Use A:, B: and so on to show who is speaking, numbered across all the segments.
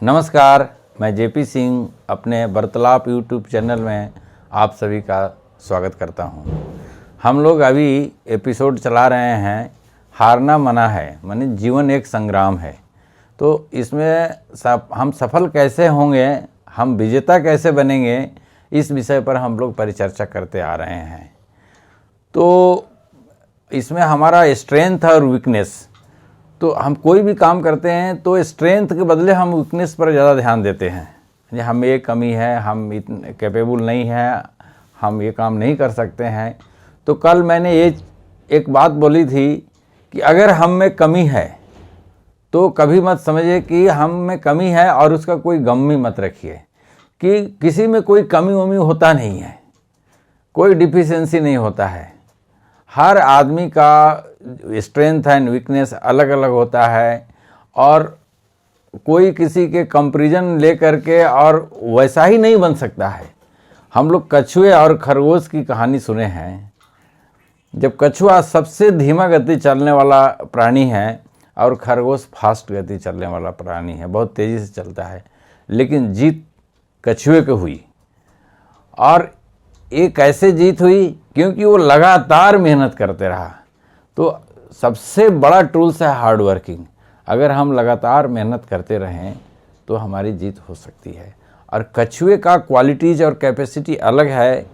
A: नमस्कार, मैं जेपी सिंह अपने वार्तालाप यूट्यूब चैनल में आप सभी का स्वागत करता हूं। हम लोग अभी एपिसोड चला रहे हैं हारना मना है, माने जीवन एक संग्राम है। तो इसमें हम सफल कैसे होंगे, हम विजेता कैसे बनेंगे, इस विषय पर हम लोग परिचर्चा करते आ रहे हैं। तो इसमें हमारा स्ट्रेंथ और वीकनेस, तो हम कोई भी काम करते हैं तो स्ट्रेंथ के बदले हम वीकनेस पर ज़्यादा ध्यान देते हैं। हमें ये कमी है, हम इतने कैपेबल नहीं हैं, हम ये काम नहीं कर सकते हैं। तो कल मैंने ये एक बात बोली थी कि अगर हम में कमी है तो कभी मत समझिए कि हम में कमी है और उसका कोई गम भी मत रखिए कि किसी में कोई कमी वमी होता नहीं है, कोई डिफिशिएंसी नहीं होता है। हर आदमी का स्ट्रेंथ एंड वीकनेस अलग अलग होता है और कोई किसी के कंपैरिजन ले करके और वैसा ही नहीं बन सकता है। हम लोग कछुए और खरगोश की कहानी सुने हैं। जब कछुआ सबसे धीमा गति चलने वाला प्राणी है और खरगोश फास्ट गति चलने वाला प्राणी है, बहुत तेज़ी से चलता है, लेकिन जीत कछुए को हुई। और ये कैसे जीत हुई? क्योंकि वो लगातार मेहनत करते रहा। तो सबसे बड़ा टूल्स है हार्ड वर्किंग। अगर हम लगातार मेहनत करते रहें तो हमारी जीत हो सकती है। और कछुए का क्वालिटीज़ और कैपेसिटी अलग है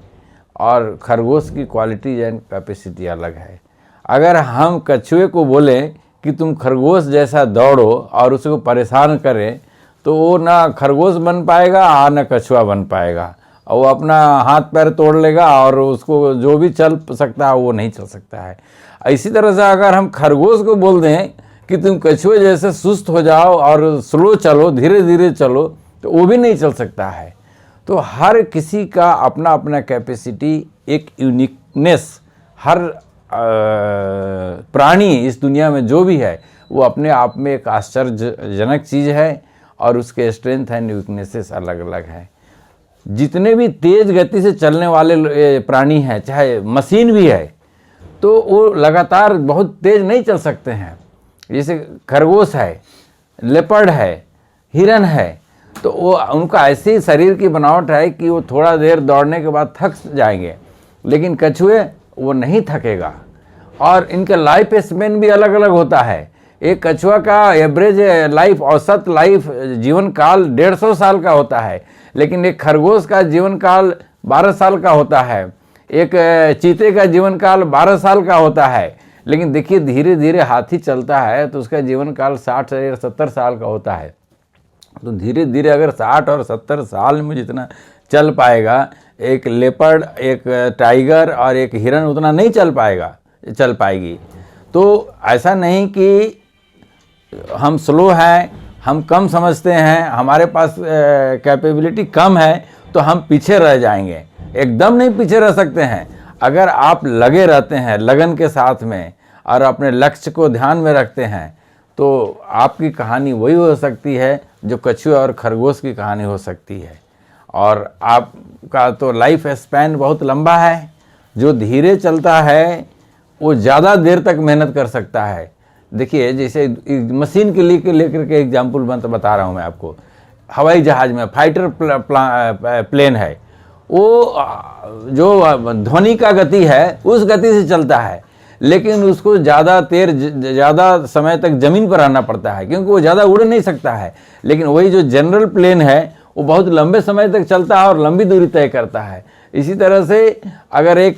A: और खरगोश की क्वालिटीज़ एंड कैपेसिटी अलग है। अगर हम कछुए को बोलें कि तुम खरगोश जैसा दौड़ो और उसको परेशान करें तो वो ना खरगोश बन पाएगा और ना कछुआ बन पाएगा। और वो अपना हाथ पैर तोड़ लेगा और उसको जो भी चल सकता है वो नहीं चल सकता है। इसी तरह से अगर हम खरगोश को बोल दें कि तुम कछुए जैसे सुस्त हो जाओ और स्लो चलो, धीरे धीरे चलो, तो वो भी नहीं चल सकता है। तो हर किसी का अपना अपना कैपेसिटी, एक यूनिकनेस, हर प्राणी इस दुनिया में जो भी है वो अपने आप में एक आश्चर्यजनक चीज़ है और उसके स्ट्रेंथ एंड वीकनेसेस अलग अलग है। जितने भी तेज़ गति से चलने वाले प्राणी हैं, चाहे मशीन भी है, तो वो लगातार बहुत तेज़ नहीं चल सकते हैं। जैसे खरगोश है, लेपर्ड है, हिरन है, तो वो उनका ऐसी शरीर की बनावट है कि वो थोड़ा देर दौड़ने के बाद थक जाएंगे, लेकिन कछुए वो नहीं थकेगा। और इनका लाइफ स्पेन भी अलग अलग होता है। एक कछुआ का एवरेज लाइफ, औसत लाइफ जीवन काल 150 साल का होता है, लेकिन एक खरगोश का जीवन काल 12 साल का होता है। एक चीते का जीवन काल 12 साल का होता है। लेकिन देखिए, धीरे धीरे हाथी चलता है तो उसका जीवन काल 60 या 70 साल का होता है। तो धीरे धीरे अगर 60 और 70 साल में जितना चल पाएगा एक लेपर्ड, एक टाइगर और एक हिरन, उतना नहीं चल पाएगी। तो ऐसा नहीं कि हम स्लो हैं, हम कम समझते हैं, हमारे पास कैपेबिलिटी कम है तो हम पीछे रह जाएंगे। एकदम नहीं पीछे रह सकते हैं। अगर आप लगे रहते हैं लगन के साथ में और अपने लक्ष्य को ध्यान में रखते हैं तो आपकी कहानी वही हो सकती है जो कछुए और खरगोश की कहानी हो सकती है। और आपका तो लाइफ स्पैन बहुत लंबा है। जो धीरे चलता है वो ज़्यादा देर तक मेहनत कर सकता है। देखिए, जैसे मशीन के लिए लेकर के एग्जाम्पल बता रहा हूँ मैं आपको। हवाई जहाज़ में फाइटर प्लेन है, वो जो ध्वनि का गति है उस गति से चलता है, लेकिन उसको ज़्यादा समय तक ज़मीन पर रहना पड़ता है क्योंकि वो ज़्यादा उड़ नहीं सकता है। लेकिन वही जो जनरल प्लेन है वो बहुत लंबे समय तक चलता है और लंबी दूरी तय करता है। इसी तरह से अगर एक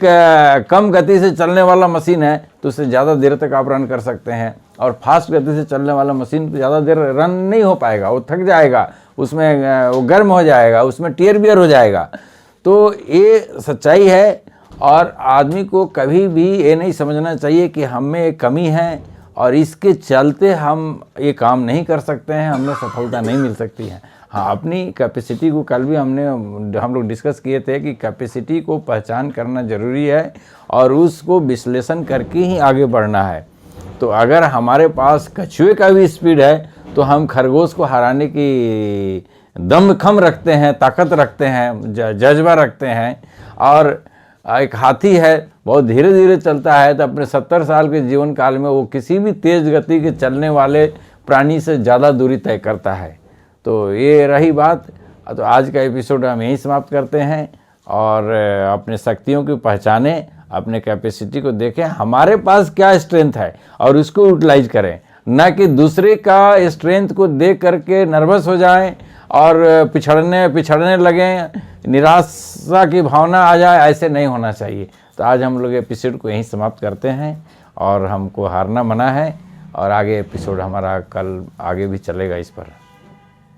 A: कम गति से चलने वाला मशीन है तो उससे ज़्यादा देर तक आप रन कर सकते हैं, और फास्ट गति से चलने वाला मशीन ज़्यादा देर रन नहीं हो पाएगा, वो थक जाएगा, उसमें वो गर्म हो जाएगा, उसमें टियर बियर हो जाएगा। तो ये सच्चाई है। और आदमी को कभी भी ये नहीं समझना चाहिए कि हम में एक कमी है और इसके चलते हम ये काम नहीं कर सकते हैं, हमें सफलता नहीं मिल सकती है। हाँ, अपनी कैपेसिटी को कल भी हम लोग डिस्कस किए थे कि कैपेसिटी को पहचान करना ज़रूरी है और उसको विश्लेषण करके ही आगे बढ़ना है। तो अगर हमारे पास कछुए का भी स्पीड है तो हम खरगोश को हराने की दमखम रखते हैं, ताकत रखते हैं, जज्बा रखते हैं। और एक हाथी है, बहुत धीरे धीरे चलता है, तो अपने 70 साल के जीवन काल में वो किसी भी तेज़ गति के चलने वाले प्राणी से ज़्यादा दूरी तय करता है। तो ये रही बात। तो आज का एपिसोड हम यहीं समाप्त करते हैं और अपने शक्तियों की पहचाने, अपने कैपेसिटी को देखें, हमारे पास क्या स्ट्रेंथ है और उसको यूटिलाइज करें, ना कि दूसरे का स्ट्रेंथ को देख करके नर्वस हो जाएं और पिछड़ने लगें, निराशा की भावना आ जाए। ऐसे नहीं होना चाहिए। तो आज हम लोग एपिसोड को यहीं समाप्त करते हैं और हमको हारना मना है और आगे एपिसोड हमारा कल आगे भी चलेगा इस पर।